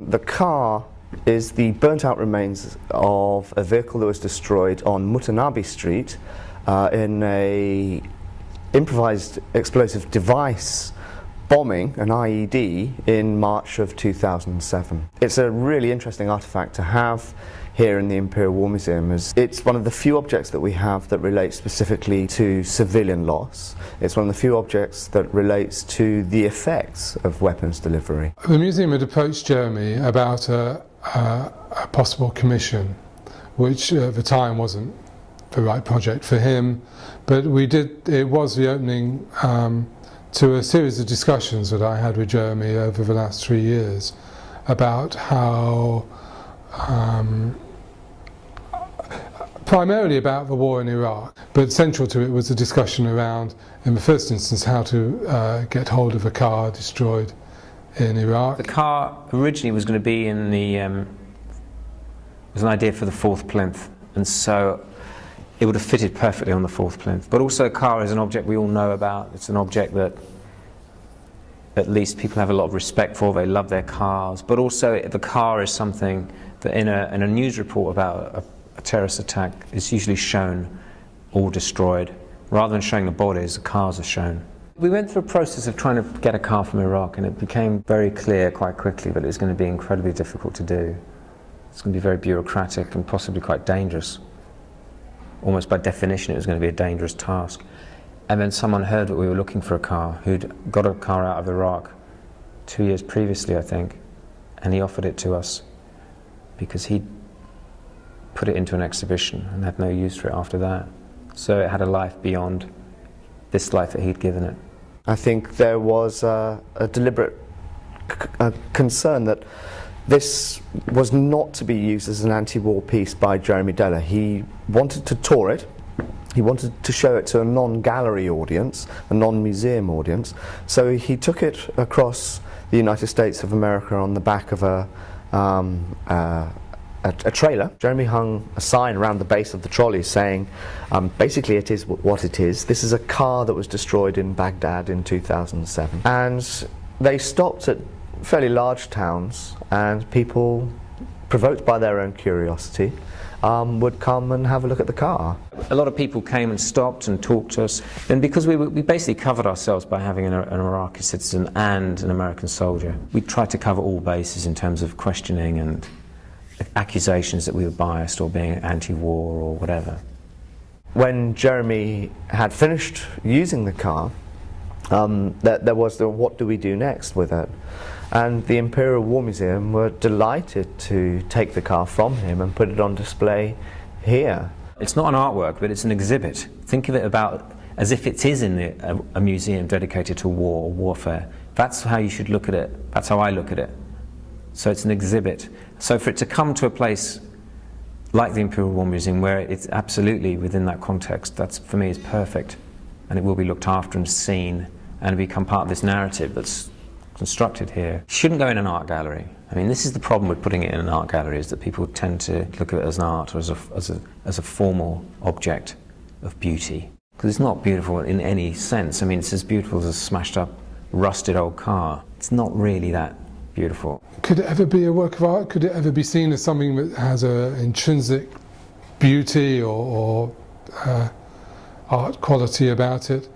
The car is the burnt-out remains of a vehicle that was destroyed on Mutanabi Street in a improvised explosive device bombing, an IED, in March of 2007. It's a really interesting artefact to have here in the Imperial War Museum, as it's one of the few objects that we have that relates specifically to civilian loss. It's one of the few objects that relates to the effects of weapons delivery. The museum had approached Jeremy about a possible commission, which at the time wasn't the right project for him, but it was the opening to a series of discussions that I had with Jeremy over the last 3 years about how primarily about the war in Iraq, but central to it was a discussion around, in the first instance, how to get hold of a car destroyed in Iraq. The car originally was going to be in the, was an idea for the fourth plinth, and so it would have fitted perfectly on the fourth plinth. But also a car is an object we all know about. It's an object that at least people have a lot of respect for. They love their cars. But also the car is something that in a news report about a terrorist attack is usually shown all destroyed. Rather than showing the bodies, the cars are shown. We went through a process of trying to get a car from Iraq, and it became very clear quite quickly that it was going to be incredibly difficult to do. It's going to be very bureaucratic and possibly quite dangerous. Almost by definition it was going to be a dangerous task. And then someone heard that we were looking for a car, who'd got a car out of Iraq 2 years previously, I think, and he offered it to us because he'd put it into an exhibition and had no use for it after that. So it had a life beyond this life that he'd given it. I think there was a deliberate concern that this was not to be used as an anti-war piece by Jeremy Deller. He wanted to tour it, he wanted to show it to a non-gallery audience, a non-museum audience, so he took it across the United States of America on the back of a trailer. Jeremy hung a sign around the base of the trolley saying, basically it is what it is. This is a car that was destroyed in Baghdad in 2007. And they stopped at fairly large towns, and people, provoked by their own curiosity, would come and have a look at the car. A lot of people came and stopped and talked to us. Then because we basically covered ourselves by having an Iraqi citizen and an American soldier, we tried to cover all bases in terms of questioning and accusations that we were biased or being anti-war or whatever. When Jeremy had finished using the car, there was the what do we do next with it? And the Imperial War Museum were delighted to take the car from him and put it on display here. It's not an artwork, but it's an exhibit. Think of it about as if it is in a museum dedicated to war or warfare. That's how you should look at it. That's how I look at it. So it's an exhibit. So for it to come to a place like the Imperial War Museum, where it's absolutely within that context, that's, for me, is perfect. And it will be looked after and seen and become part of this narrative that's constructed here. It shouldn't go in an art gallery. I mean, this is the problem with putting it in an art gallery, is that people tend to look at it as an art or as a formal object of beauty. Because it's not beautiful in any sense. I mean, it's as beautiful as a smashed up, rusted old car. It's not really that beautiful. Could it ever be a work of art? Could it ever be seen as something that has an intrinsic beauty or art quality about it?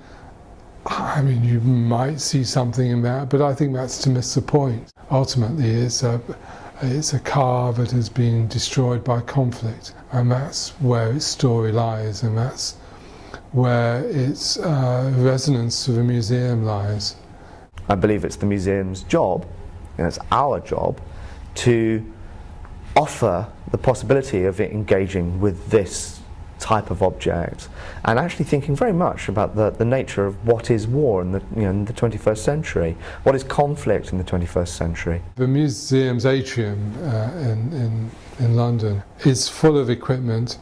I mean, you might see something in that, but I think that's to miss the point. Ultimately, it's a car that has been destroyed by conflict, and that's where its story lies, and that's where its resonance to the museum lies. I believe it's the museum's job, and it's our job, to offer the possibility of engaging with this type of object, and actually thinking very much about the nature of what is war in the 21st century, what is conflict in the 21st century. The museum's atrium in London is full of equipment,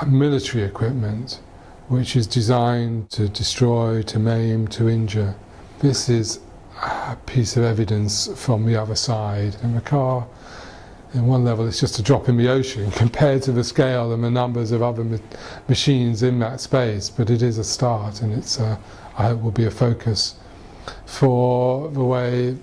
military equipment, which is designed to destroy, to maim, to injure. This is a piece of evidence from the other side, and the car, in one level, it's just a drop in the ocean compared to the scale and the numbers of other machines in that space, but it is a start, and it's I hope will be a focus for the way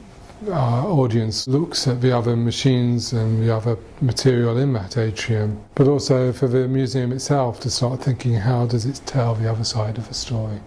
our audience looks at the other machines and the other material in that atrium, but also for the museum itself to start thinking, how does it tell the other side of the story?